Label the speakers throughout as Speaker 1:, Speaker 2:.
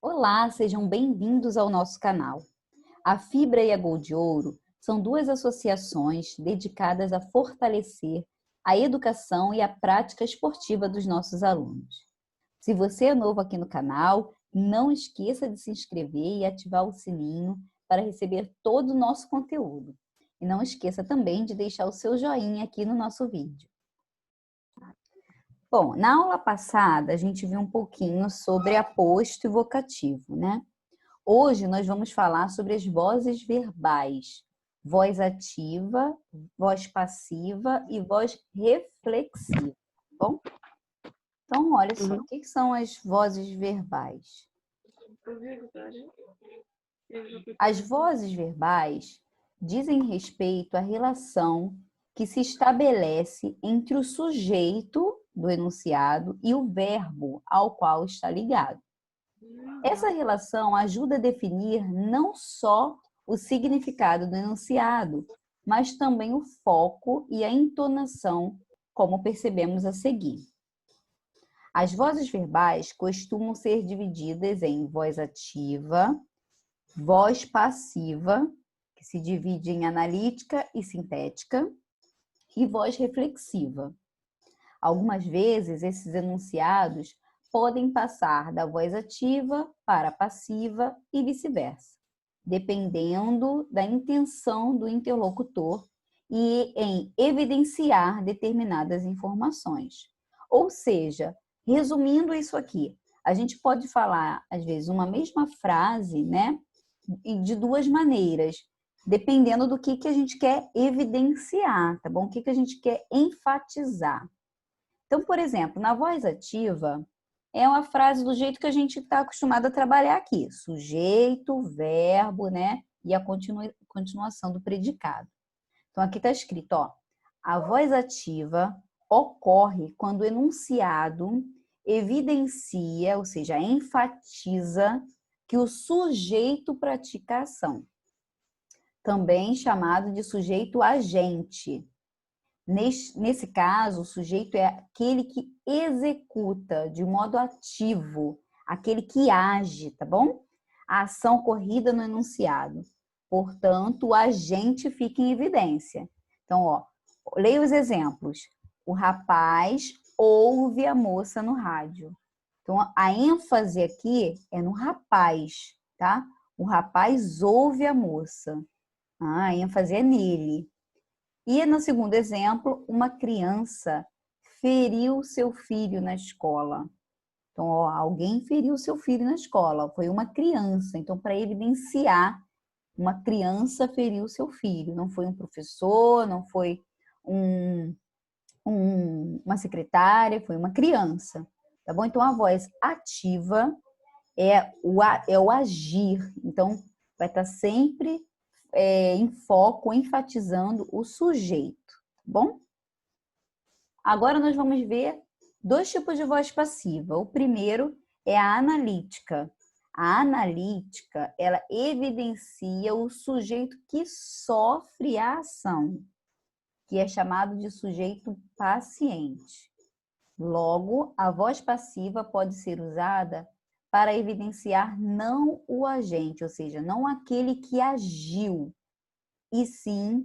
Speaker 1: Olá, sejam bem-vindos ao nosso canal. A Fibra e a Gol de Ouro são duas associações dedicadas a fortalecer a educação e a prática esportiva dos nossos alunos. Se você é novo aqui no canal, não esqueça de se inscrever e ativar o sininho para receber todo o nosso conteúdo. E não esqueça também de deixar o seu joinha aqui no nosso vídeo. Bom, na aula passada a gente viu um pouquinho sobre aposto e vocativo, né? Hoje nós vamos falar sobre as vozes verbais, voz ativa, voz passiva e voz reflexiva, tá bom? Então, olha só, o que são as vozes verbais? As vozes verbais dizem respeito à relação que se estabelece entre o sujeito do enunciado e o verbo ao qual está ligado. Essa relação ajuda a definir não só o significado do enunciado, mas também o foco e a entonação, como percebemos a seguir. As vozes verbais costumam ser divididas em voz ativa, voz passiva, que se divide em analítica e sintética, e voz reflexiva. Algumas vezes, esses enunciados podem passar da voz ativa para a passiva e vice-versa, dependendo da intenção do interlocutor e em evidenciar determinadas informações. Ou seja, resumindo isso aqui, a gente pode falar, às vezes, uma mesma frase, né, de duas maneiras, dependendo do que a gente quer evidenciar, tá bom? O que a gente quer enfatizar. Então, por exemplo, na voz ativa, é uma frase do jeito que a gente está acostumado a trabalhar aqui. Sujeito, verbo, né? E a continuação do predicado. Então, aqui está escrito, ó. A voz ativa ocorre quando o enunciado evidencia, ou seja, enfatiza que o sujeito pratica a ação. Também chamado de sujeito agente. Nesse caso, o sujeito é aquele que executa de modo ativo, aquele que age, tá bom? A ação ocorrida no enunciado. Portanto, o agente fica em evidência. Então, ó, leia os exemplos. O rapaz ouve a moça no rádio. Então, a ênfase aqui é no rapaz, tá? O rapaz ouve a moça. A ênfase é nele. E no segundo exemplo, uma criança feriu seu filho na escola. Então, ó, alguém feriu seu filho na escola, foi uma criança. Então, para evidenciar, uma criança feriu seu filho. Não foi um professor, não foi uma secretária, foi uma criança. Tá bom? Então, a voz ativa é o agir. Então, vai estar sempre em foco, enfatizando o sujeito, tá bom? Agora nós vamos ver dois tipos de voz passiva. O primeiro é a analítica. A analítica, ela evidencia o sujeito que sofre a ação, que é chamado de sujeito paciente. Logo, a voz passiva pode ser usada para evidenciar não o agente, ou seja, não aquele que agiu, e sim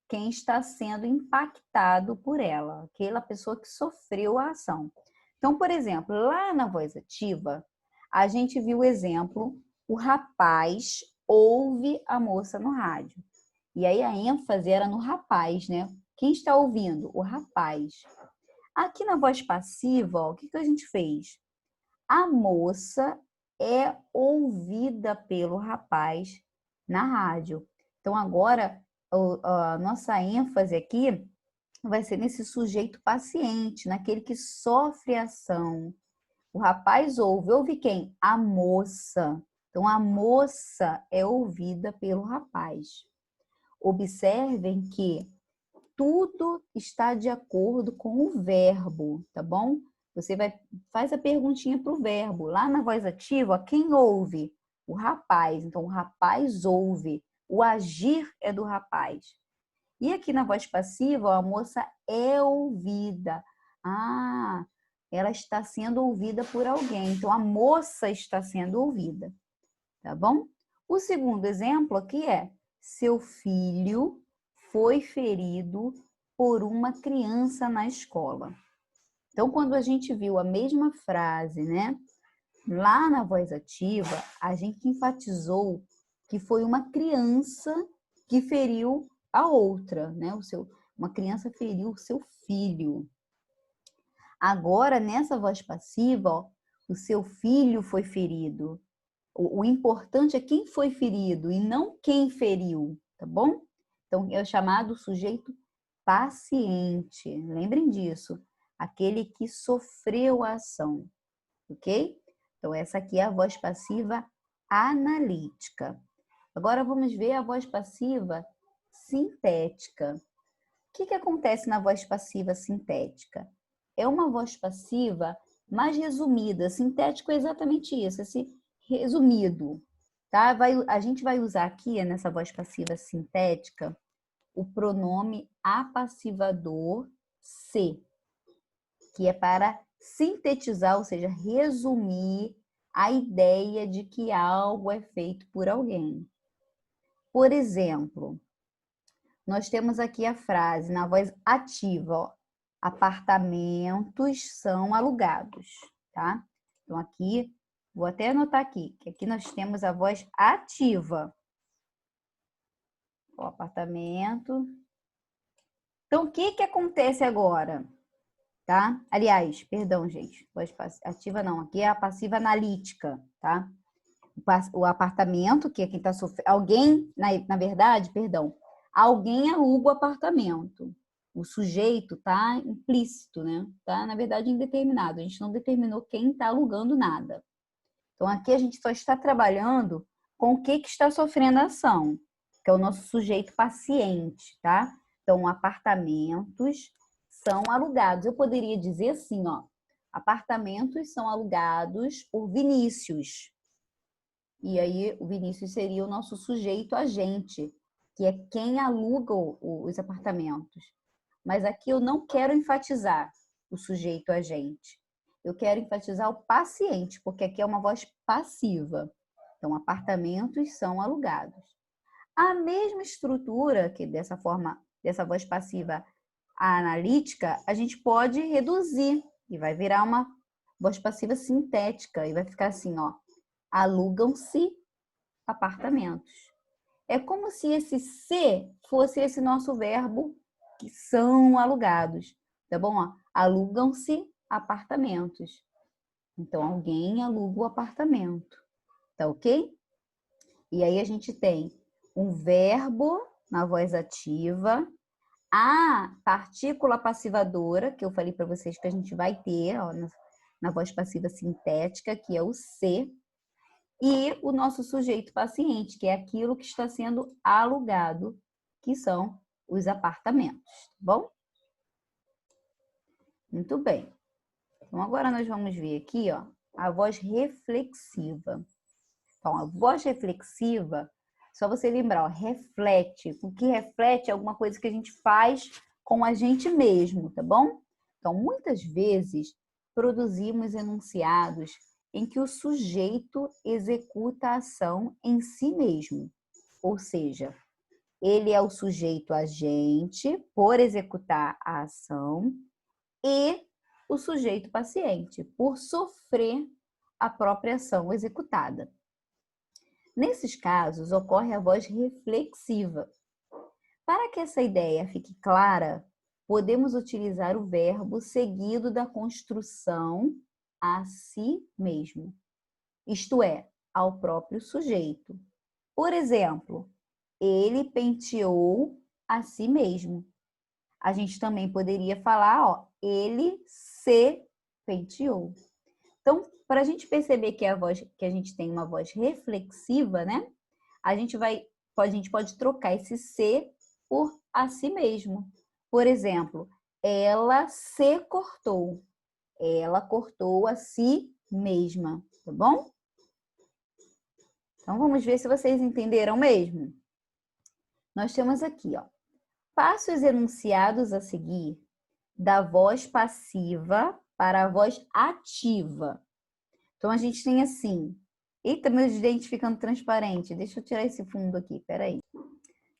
Speaker 1: quem está sendo impactado por ela, aquela pessoa que sofreu a ação. Então, por exemplo, lá na voz ativa, a gente viu o exemplo, o rapaz ouve a moça no rádio. E aí a ênfase era no rapaz, né? Quem está ouvindo? O rapaz. Aqui na voz passiva, ó, o que a gente fez? A moça é ouvida pelo rapaz na rádio. Então, agora, a nossa ênfase aqui vai ser nesse sujeito paciente, naquele que sofre a ação. O rapaz ouve quem? A moça. Então, a moça é ouvida pelo rapaz. Observem que tudo está de acordo com o verbo, tá bom? Você faz a perguntinha para o verbo. Lá na voz ativa, quem ouve? O rapaz. Então, o rapaz ouve. O agir é do rapaz. E aqui na voz passiva, a moça é ouvida. ela está sendo ouvida por alguém. Então, a moça está sendo ouvida, tá bom? O segundo exemplo aqui é: seu filho foi ferido por uma criança na escola. Então, quando a gente viu a mesma frase, né, lá na voz ativa, a gente enfatizou que foi uma criança que feriu a outra, né? Uma criança feriu o seu filho. Agora, nessa voz passiva, ó, o seu filho foi ferido. O importante é quem foi ferido e não quem feriu, tá bom? Então, é o chamado sujeito paciente. Lembrem disso. Aquele que sofreu a ação, ok? Então, essa aqui é a voz passiva analítica. Agora, vamos ver a voz passiva sintética. O que acontece na voz passiva sintética? É uma voz passiva mais resumida. Sintético é exatamente isso, esse resumido. Tá? A gente vai usar aqui, nessa voz passiva sintética, o pronome apassivador se, que é para sintetizar, ou seja, resumir a ideia de que algo é feito por alguém. Por exemplo, nós temos aqui a frase na voz ativa, ó, apartamentos são alugados, tá? Então aqui, vou até anotar aqui, que aqui nós temos a voz ativa. Ó, apartamento. Então, o que acontece agora? Tá? Aliás, perdão, gente, voz ativa não, aqui é a passiva analítica, tá? O apartamento, que é quem está sofrendo, alguém, na verdade, perdão, alguém aluga o apartamento. O sujeito tá implícito, né? Tá, na verdade, indeterminado. A gente não determinou quem está alugando nada. Então, aqui a gente só está trabalhando com o que está sofrendo a ação, que é o nosso sujeito paciente, tá? Então, apartamentos são alugados. Eu poderia dizer assim, ó, apartamentos são alugados por Vinícius. E aí, o Vinícius seria o nosso sujeito agente, que é quem aluga os apartamentos. Mas aqui eu não quero enfatizar o sujeito agente. Eu quero enfatizar o paciente, porque aqui é uma voz passiva. Então, apartamentos são alugados. A mesma estrutura que dessa forma, dessa voz passiva analítica, a gente pode reduzir e vai virar uma voz passiva sintética e vai ficar assim, ó: alugam-se apartamentos. É como se esse se fosse esse nosso verbo que são alugados, tá bom? Ó, alugam-se apartamentos. Então, alguém aluga o apartamento, tá ok? E aí a gente tem um verbo na voz ativa, a partícula passivadora, que eu falei para vocês que a gente vai ter ó, na voz passiva sintética, que é o se, e o nosso sujeito paciente, que é aquilo que está sendo alugado, que são os apartamentos, tá bom? Muito bem. Então, agora nós vamos ver aqui, ó, a voz reflexiva. Então, a voz reflexiva, só você lembrar, ó, reflete. O que reflete é alguma coisa que a gente faz com a gente mesmo, tá bom? Então, muitas vezes, produzimos enunciados em que o sujeito executa a ação em si mesmo. Ou seja, ele é o sujeito agente por executar a ação e o sujeito paciente por sofrer a própria ação executada. Nesses casos, ocorre a voz reflexiva. Para que essa ideia fique clara, podemos utilizar o verbo seguido da construção a si mesmo, isto é, ao próprio sujeito. Por exemplo, ele penteou a si mesmo. A gente também poderia falar, ó, ele se penteou. Então, para a gente perceber que a gente tem uma voz reflexiva, né? A gente pode trocar esse se por a si mesmo. Por exemplo, ela se cortou. Ela cortou a si mesma, tá bom? Então, vamos ver se vocês entenderam mesmo. Nós temos aqui, ó, passe os enunciados a seguir da voz passiva para a voz ativa. Então, a gente tem assim... Eita, meus dentes ficando transparentes. Deixa eu tirar esse fundo aqui, peraí.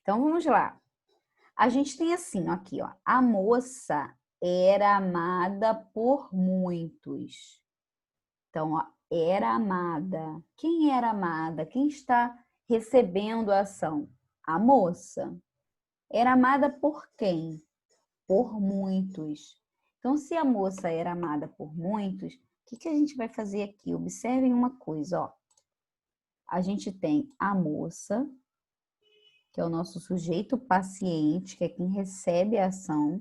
Speaker 1: Então, vamos lá. A gente tem assim, ó, aqui, ó. A moça era amada por muitos. Então, ó, era amada. Quem era amada? Quem está recebendo a ação? A moça. Era amada por quem? Por muitos. Então, se a moça era amada por muitos, o que a gente vai fazer aqui? Observem uma coisa, ó. A gente tem a moça, que é o nosso sujeito paciente, que é quem recebe a ação.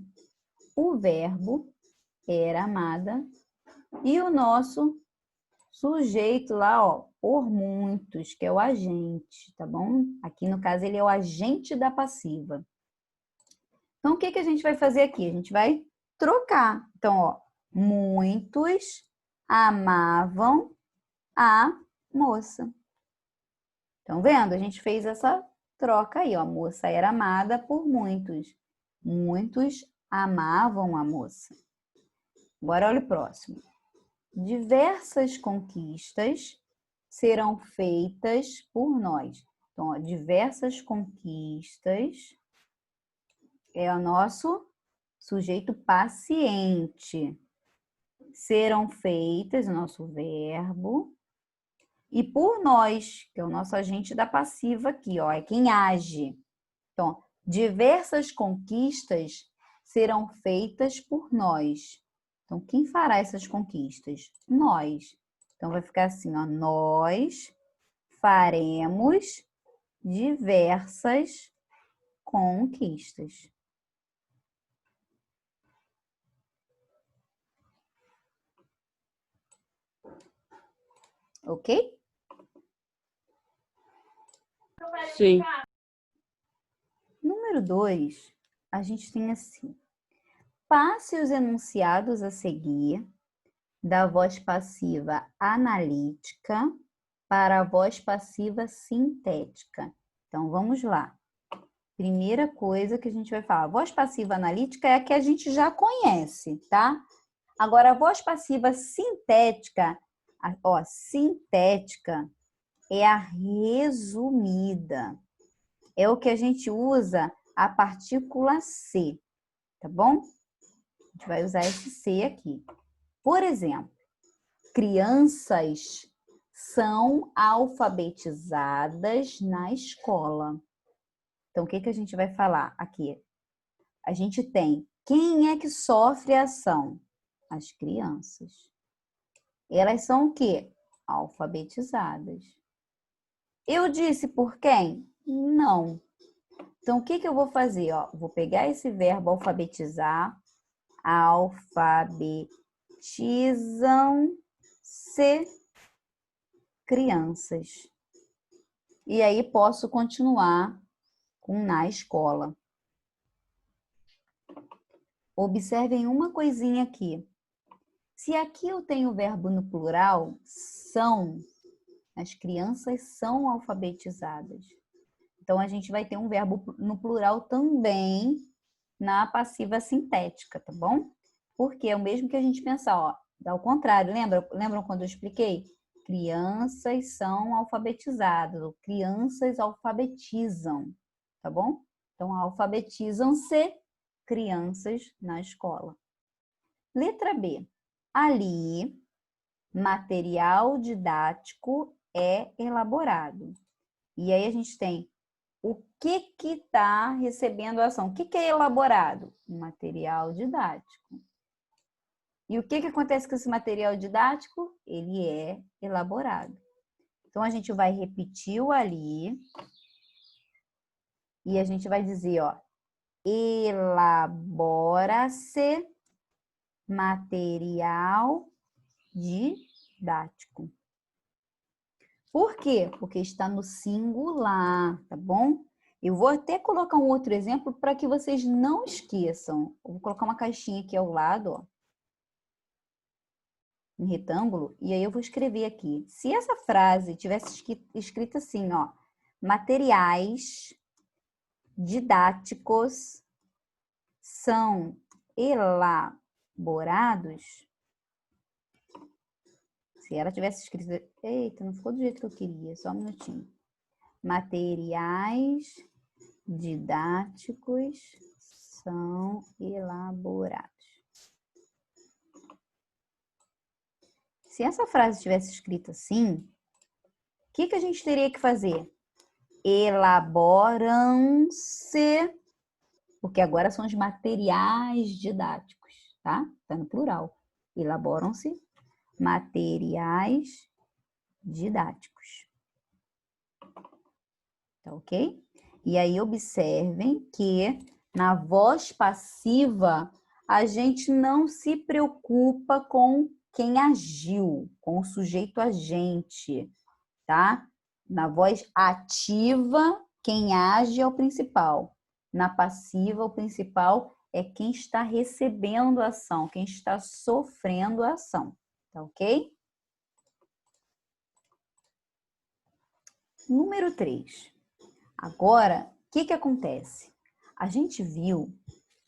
Speaker 1: O verbo era amada. E o nosso sujeito lá, ó, por muitos, que é o agente, tá bom? Aqui, no caso, ele é o agente da passiva. Então, o que a gente vai fazer aqui? A gente vai trocar. Então, ó, muitos amavam a moça. Estão vendo? A gente fez essa troca aí, ó. A moça era amada por muitos. Muitos amavam a moça. Agora, olha o próximo. Diversas conquistas serão feitas por nós. Então, ó, diversas conquistas é o nosso sujeito paciente. Serão feitas, o nosso verbo. E por nós, que é o nosso agente da passiva aqui, ó, é quem age. Então, diversas conquistas serão feitas por nós. Então, quem fará essas conquistas? Nós. Então, vai ficar assim, ó, nós faremos diversas conquistas. Ok?
Speaker 2: Sim.
Speaker 1: Número 2, a gente tem assim. Passe os enunciados a seguir da voz passiva analítica para a voz passiva sintética. Então, vamos lá. Primeira coisa que a gente vai falar. A voz passiva analítica é a que a gente já conhece, tá? Agora, a voz passiva sintética, ó, sintética é a resumida. É o que a gente usa a partícula C, tá bom? A gente vai usar esse C aqui. Por exemplo, crianças são alfabetizadas na escola. Então, o que a gente vai falar aqui? A gente tem quem é que sofre a ação? As crianças. Elas são o quê? Alfabetizadas. Eu disse por quem? Não. Então, o que eu vou fazer? Ó, vou pegar esse verbo alfabetizar. Alfabetizam-se crianças. E aí posso continuar com na escola. Observem uma coisinha aqui. Se aqui eu tenho o verbo no plural, são, as crianças são alfabetizadas. Então, a gente vai ter um verbo no plural também na passiva sintética, tá bom? Porque é o mesmo que a gente pensar, ó, ao contrário, lembram quando eu expliquei? Crianças são alfabetizadas, ou crianças alfabetizam, tá bom? Então, alfabetizam-se crianças na escola. Letra B. Ali, material didático é elaborado. E aí a gente tem o que está recebendo a ação. O que é elaborado? Material didático. E o que acontece com esse material didático? Ele é elaborado. Então, a gente vai repetir o ali e a gente vai dizer, ó, elabora-se material didático. Por quê? Porque está no singular, tá bom? Eu vou até colocar um outro exemplo para que vocês não esqueçam. Eu vou colocar uma caixinha aqui ao lado, ó, um retângulo, e aí eu vou escrever aqui. Se essa frase tivesse escrita assim, ó, materiais didáticos são elaborados, Se ela tivesse escrito... Eita, não ficou do jeito que eu queria. Só um minutinho. Materiais didáticos são elaborados. Se essa frase tivesse escrita assim, o que a gente teria que fazer? Elaboram-se, porque agora são os materiais didáticos, tá? Tá no plural. Elaboram-se materiais didáticos. Tá ok? E aí observem que na voz passiva a gente não se preocupa com quem agiu, com o sujeito agente, tá? Na voz ativa, quem age é o principal. Na passiva, o principal é quem está recebendo a ação, quem está sofrendo a ação, tá ok? Número 3. Agora, o que acontece? A gente viu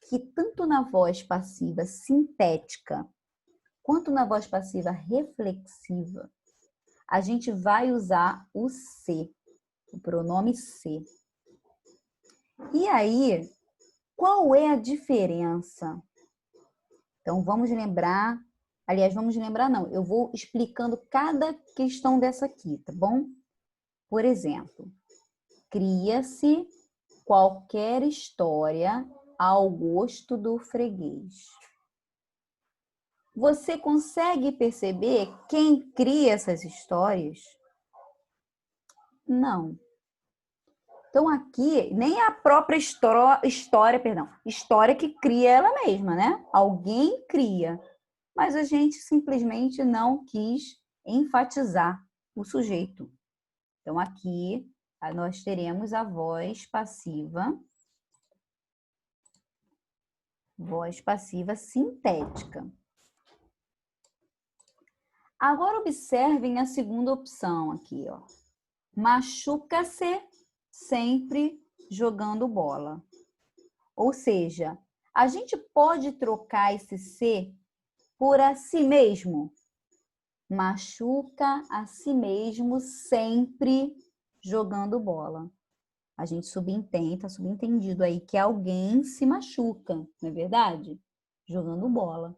Speaker 1: que tanto na voz passiva sintética quanto na voz passiva reflexiva, a gente vai usar o se, o pronome se. E aí, qual é a diferença? Então, vamos lembrar... Aliás, vamos lembrar não, eu vou explicando cada questão dessa aqui, tá bom? Por exemplo, cria-se qualquer história ao gosto do freguês. Você consegue perceber quem cria essas histórias? Não. Então, aqui, nem a própria história que cria ela mesma, né? Alguém cria, mas a gente simplesmente não quis enfatizar o sujeito. Então, aqui, nós teremos a voz passiva sintética. Agora, observem a segunda opção aqui, ó. Machuca-se sempre jogando bola. Ou seja, a gente pode trocar esse se por a si mesmo. Machuca a si mesmo sempre jogando bola. A gente tá subentendido aí que alguém se machuca, não é verdade? Jogando bola.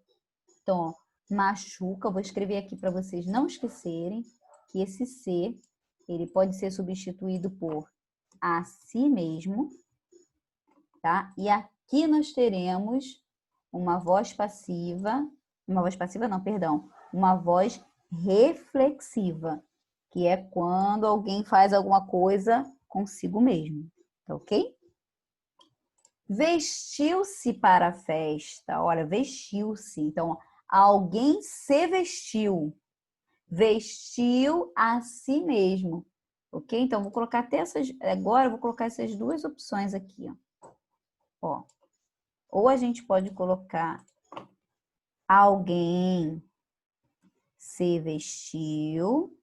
Speaker 1: Então, ó, machuca, vou escrever aqui para vocês não esquecerem que esse se, ele pode ser substituído por a si mesmo, tá? E aqui nós teremos uma voz passiva reflexiva, que é quando alguém faz alguma coisa consigo mesmo, tá ok? Vestiu-se para a festa. Olha, vestiu-se. Então, alguém se vestiu. Vestiu a si mesmo. Ok? Então, vou colocar até essas... Agora, eu vou colocar essas duas opções aqui, ó. Ou a gente pode colocar alguém se vestiu,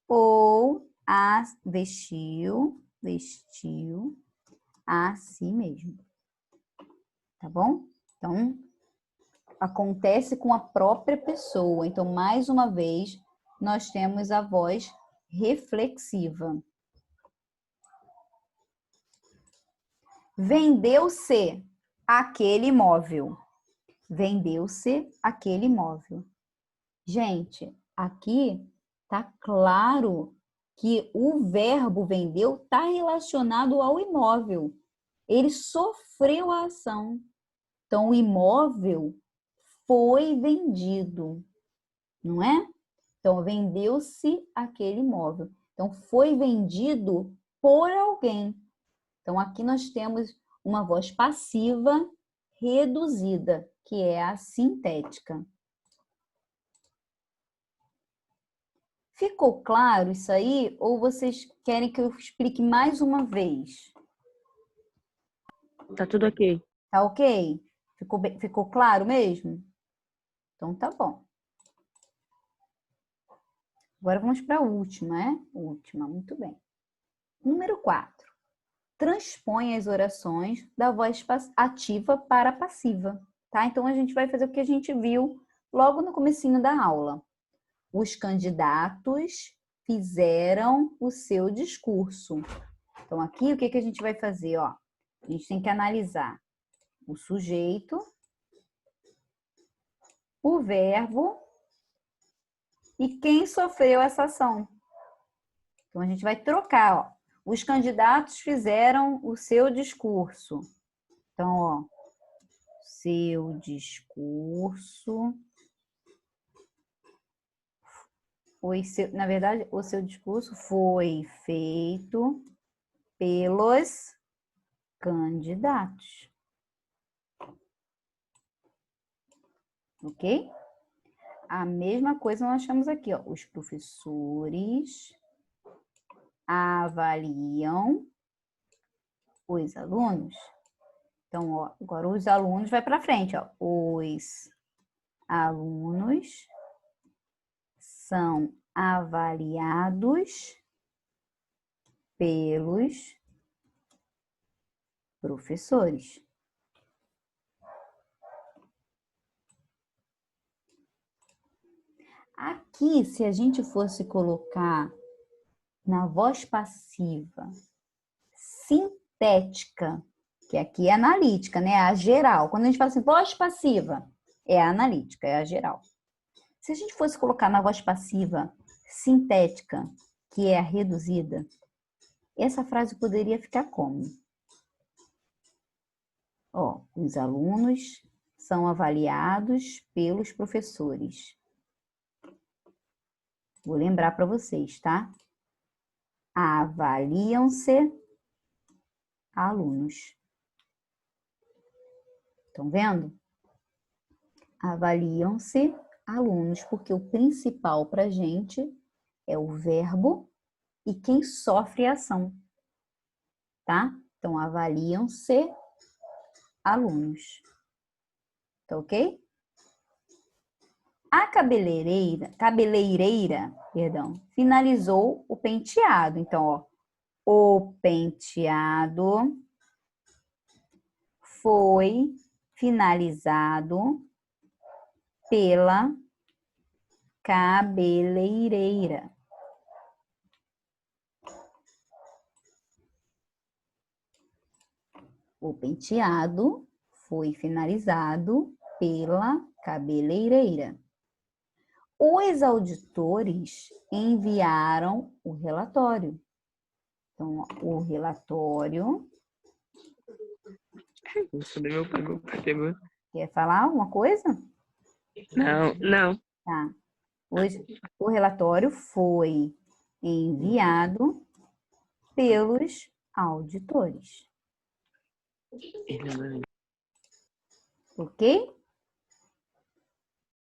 Speaker 1: ou vestiu a si mesmo. Tá bom? Então, acontece com a própria pessoa. Então, mais uma vez, nós temos a voz reflexiva. Vendeu-se aquele imóvel. Vendeu-se aquele imóvel. Gente, aqui tá claro que o verbo vendeu está relacionado ao imóvel. Ele sofreu a ação. Então, o imóvel foi vendido, não é? Então, vendeu-se aquele imóvel. Então, foi vendido por alguém. Então, aqui nós temos uma voz passiva reduzida, que é a sintética. Ficou claro isso aí? Ou vocês querem que eu explique mais uma vez?
Speaker 2: Tá tudo ok.
Speaker 1: Tá ok? Ficou claro mesmo? Então tá bom. Agora vamos para a última, né? Última, muito bem. Número 4. Transpõe as orações da voz ativa para a passiva, tá? Então a gente vai fazer o que a gente viu logo no comecinho da aula. os candidatos fizeram o seu discurso. Então, aqui, o que a gente vai fazer? Ó, a gente tem que analisar o sujeito, o verbo e quem sofreu essa ação. Então, a gente vai trocar. Ó. Os candidatos fizeram o seu discurso. Então, ó, seu discurso... na verdade, o seu discurso foi feito pelos candidatos. Ok? A mesma coisa nós temos aqui, ó. Os professores avaliam os alunos. Então, ó, agora os alunos vai para frente, ó. Os alunos são avaliados pelos professores. Aqui, se a gente fosse colocar na voz passiva sintética, que aqui é analítica, né? A geral. Quando a gente fala assim, voz passiva, é a analítica, é a geral. Se a gente fosse colocar na voz passiva sintética, que é a reduzida, essa frase poderia ficar como? Ó, os alunos são avaliados pelos professores. Vou lembrar para vocês, tá? Avaliam-se alunos. Estão vendo? Avaliam-se alunos, porque o principal para a gente é o verbo e quem sofre a ação, tá? Então, avaliam-se alunos. Tá ok? A cabeleireira, finalizou o penteado. Então, ó, o penteado foi finalizado pela cabeleireira. O penteado foi finalizado pela cabeleireira. Os auditores enviaram o relatório. Então, o relatório...
Speaker 2: Meu pai pegou.
Speaker 1: Quer falar alguma coisa?
Speaker 2: Não.
Speaker 1: Tá. O relatório foi enviado pelos auditores. Ok?